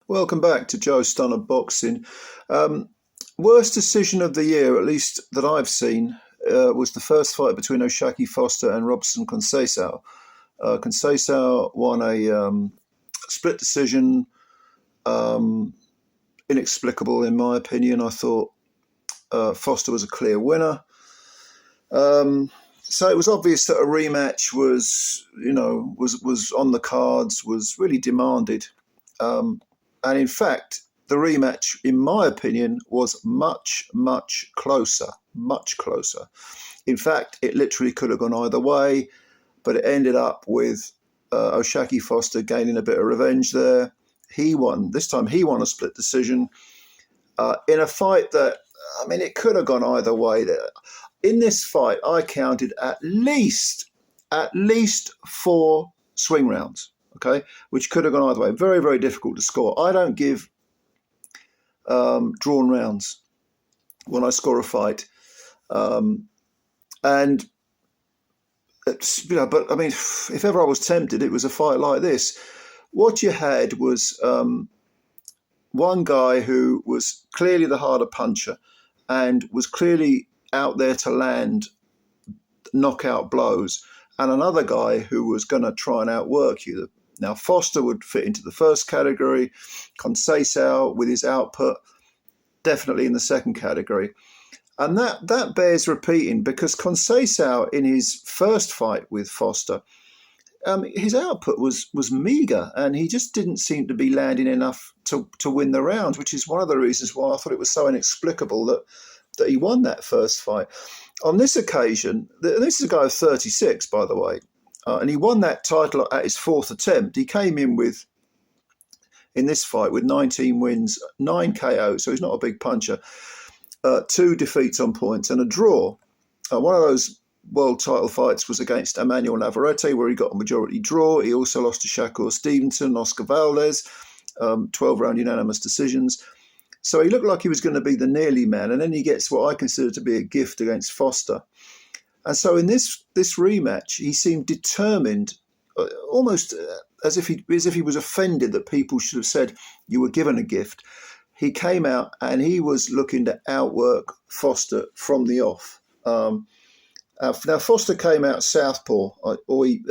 Welcome back to Joe Stunner Boxing. Worst decision of the year, at least that I've seen, was the first fight between O'Shaquie Foster and Robson Conceicao. Conceicao won a split decision, inexplicable in my opinion. I thought Foster was a clear winner. So it was obvious that a rematch was on the cards, was really demanded. And in fact, the rematch, in my opinion, was much, much closer, much closer. In fact, it literally could have gone either way, but it ended up with O'Shaquie Foster gaining a bit of revenge there. He won. This time he won a split decision in a fight that, it could have gone either way. In this fight, I counted at least 4 swing rounds. Okay, which could have gone either way. Very, very difficult to score. I don't give drawn rounds when I score a fight, and it's, But if ever I was tempted, it was a fight like this. What you had was one guy who was clearly the harder puncher and was clearly out there to land knockout blows, and another guy who was going to try and outwork you. Now, Foster would fit into the first category. Conceicao, with his output, definitely in the second category. And that bears repeating, because Conceicao, in his first fight with Foster, his output was meagre, and he just didn't seem to be landing enough to win the rounds, which is one of the reasons why I thought it was so inexplicable that he won that first fight. On this occasion, this is a guy of 36, by the way, and he won that title at his 4th attempt. He came in this fight with 19 wins, 9 KOs, so he's not a big puncher, 2 defeats on points and a draw. One of those world title fights was against Emmanuel Navarrete, where he got a majority draw. He also lost to Shakur Stevenson, Oscar Valdez, 12-round unanimous decisions. So he looked like he was going to be the nearly man, and then he gets what I consider to be a gift against Foster. And so in this rematch, he seemed determined, almost as if he was offended that people should have said you were given a gift. He came out and he was looking to outwork Foster from the off. Now, Foster came out southpaw, or he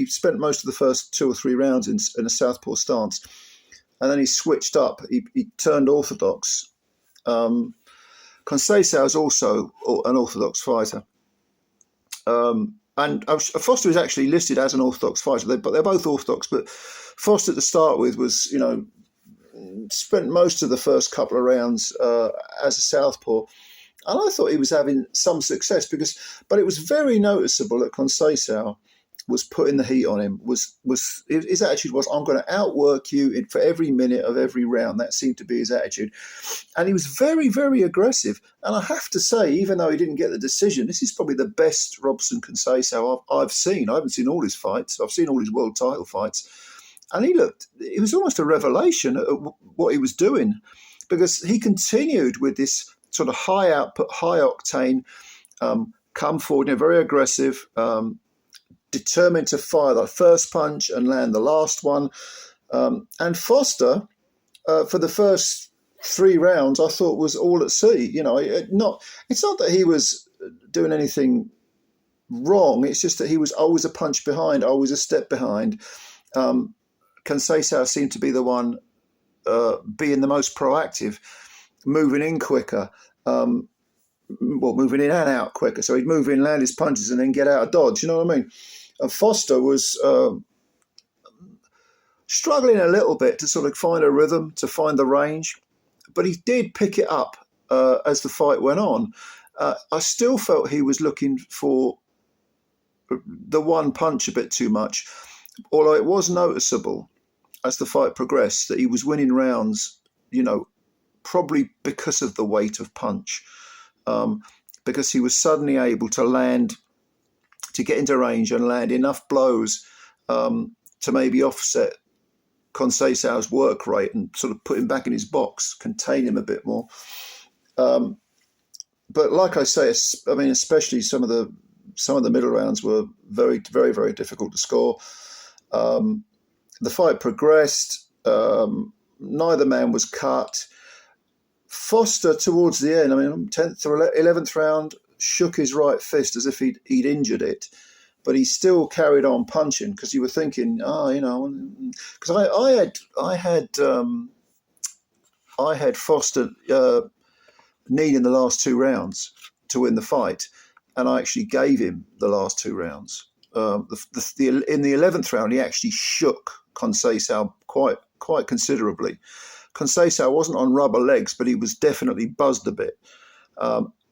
spent most of the first 2 or 3 rounds in a southpaw stance. And then he switched up. He turned orthodox. Conceicao is also an orthodox fighter. And Foster is actually listed as an orthodox fighter, but they're both orthodox. But Foster, to start with, was, spent most of the first couple of rounds as a southpaw. And I thought he was having some success but it was very noticeable that Conceicao was putting the heat on him. His attitude was, I'm going to outwork you for every minute of every round. That seemed to be his attitude. And he was very, very aggressive. And I have to say, even though he didn't get the decision, this is probably the best Robson Conceicao I've seen. I haven't seen all his fights. I've seen all his world title fights. And it was almost a revelation at what he was doing, because he continued with this sort of high output, high octane, come forward, very aggressive, determined to fire the first punch and land the last one. And Foster, for the first 3 rounds, I thought was all at sea. It's not that he was doing anything wrong. It's just that he was always a punch behind, always a step behind. Conceicao seemed to be the one being the most proactive, moving in quicker, moving in and out quicker. So he'd move in, land his punches, and then get out of dodge. You know what I mean? And Foster was struggling a little bit to sort of find a rhythm, to find the range, but he did pick it up as the fight went on. I still felt he was looking for the one punch a bit too much, although it was noticeable as the fight progressed that he was winning rounds, probably because of the weight of punch, because he was suddenly able to get into range and land enough blows to maybe offset Conceicao's work rate and sort of put him back in his box, contain him a bit more. But like I say, especially some of the middle rounds were very, very, very difficult to score. The fight progressed. neither man was cut. Foster, towards the end, I mean, 10th or 11th round, shook his right fist as if he'd injured it, but he still carried on punching because you were thinking, because I had Foster kneed in the last 2 rounds to win the fight, and I actually gave him the last 2 rounds. In the 11th round, he actually shook Conceição quite considerably. Conceição wasn't on rubber legs, but he was definitely buzzed a bit.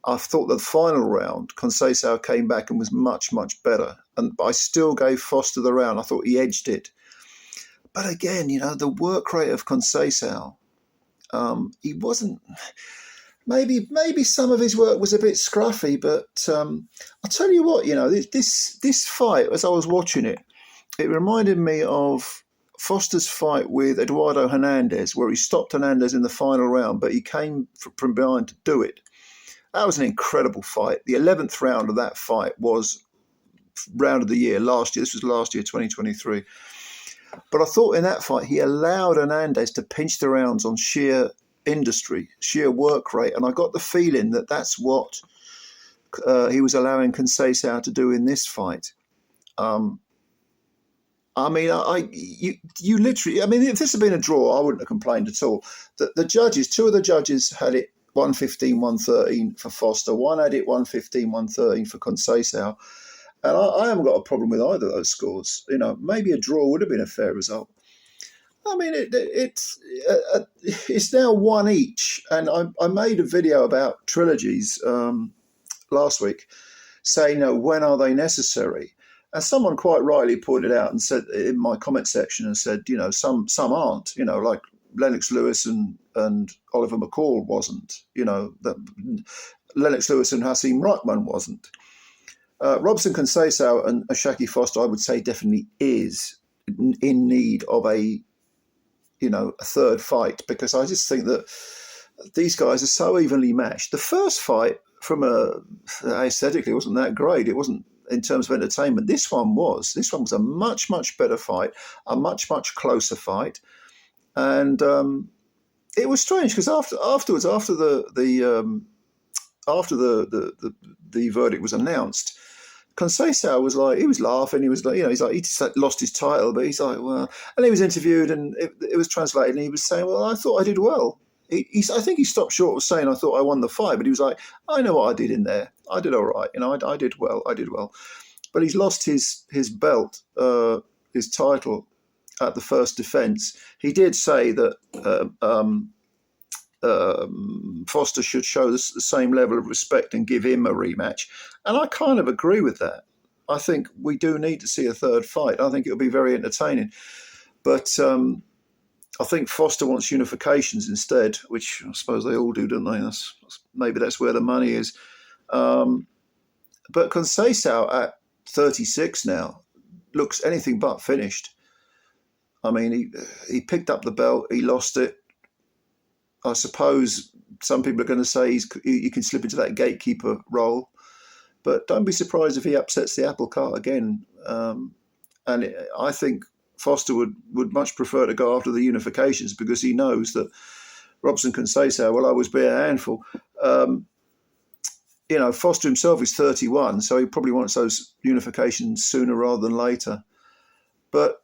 I thought the final round, Conceição came back and was much, much better. And I still gave Foster the round. I thought he edged it. But again, the work rate of Conceição, he wasn't... Maybe some of his work was a bit scruffy, but I'll tell you what, this fight, as I was watching it, it reminded me of Foster's fight with Eduardo Hernandez, where he stopped Hernandez in the final round, but he came from behind to do it. That was an incredible fight. The 11th round of that fight was round of the year last year. This was last year, 2023. But I thought in that fight, he allowed Hernandez to pinch the rounds on sheer industry, sheer work rate. And I got the feeling that that's what he was allowing Conceição to do in this fight. You literally, if this had been a draw, I wouldn't have complained at all. The judges, 2 of the judges had it 115, 113 for Foster. One had it 115, 113 for Conceição. And I haven't got a problem with either of those scores. Maybe a draw would have been a fair result. It's now 1 each. And I made a video about trilogies last week saying, when are they necessary? And someone quite rightly pointed out and said in my comment section and said, some aren't, like Lennox Lewis and Oliver McCall wasn't, that Lennox Lewis and Hasim Rahman wasn't. Robson Conceição and Ashaki Foster, I would say, definitely is in need of a third fight, because I just think that these guys are so evenly matched. The first fight, from aesthetically, wasn't that great. It wasn't in terms of entertainment. This one was a much, much better fight, a much, much closer fight. And it was strange because afterwards, after the verdict was announced, Conceição was like, he was laughing. He was like, he just lost his title, but he's like, well, and he was interviewed and it was translated, and he was saying, well, I thought I did well. I think he stopped short of saying I thought I won the fight, but he was like, I know what I did in there. I did all right. I did well. But he's lost his belt, his title at the first defence. He did say that Foster should show the same level of respect and give him a rematch. And I kind of agree with that. I think we do need to see a third fight. I think it'll be very entertaining. But I think Foster wants unifications instead, which I suppose they all do, don't they? Maybe that's where the money is. But Conceição at 36 now looks anything but finished. He picked up the belt, he lost it. I suppose some people are going to say he can slip into that gatekeeper role, but don't be surprised if he upsets the apple cart again. I think Foster would much prefer to go after the unifications, because he knows that Robson Conceição will always be a handful. Foster himself is 31, so he probably wants those unifications sooner rather than later. But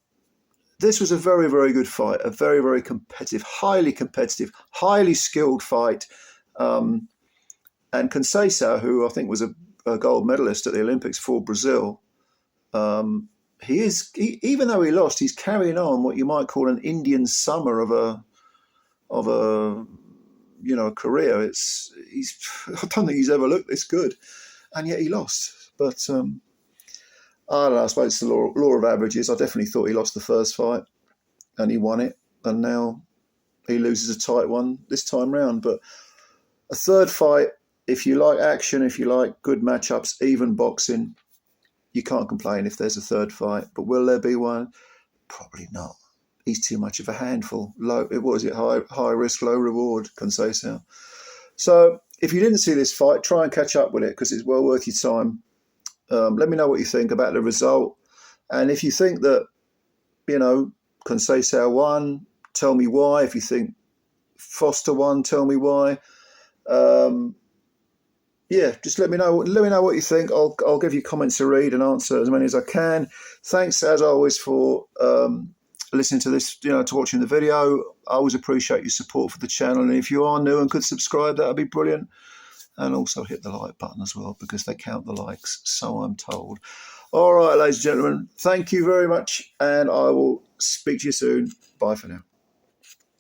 this was a very, very good fight, a very, very competitive, highly skilled fight. And Conceição, who I think was a gold medalist at the Olympics for Brazil, even though he lost, he's carrying on what you might call an Indian summer of a career. I don't think he's ever looked this good, and yet he lost. But I don't know, I suppose it's the law of averages. I definitely thought he lost the first fight and he won it, and now he loses a tight one this time round. But a third fight, if you like action, if you like good matchups, even boxing, you can't complain if there's a third fight. But will there be one? Probably not. He's too much of a handful. High risk, low reward, Conceição. So if you didn't see this fight, try and catch up with it, because it's well worth your time. Let me know what you think about the result. And if you think that, Conceição won, tell me why. If you think Foster won, tell me why. Yeah, just let me know. Let me know what you think. I'll give you comments to read and answer as many as I can. Thanks as always for listening to this. To watching the video. I always appreciate your support for the channel. And if you are new and could subscribe, that would be brilliant. And also hit the like button as well, because they count the likes, so I'm told. All right, ladies and gentlemen, thank you very much, and I will speak to you soon. Bye for now.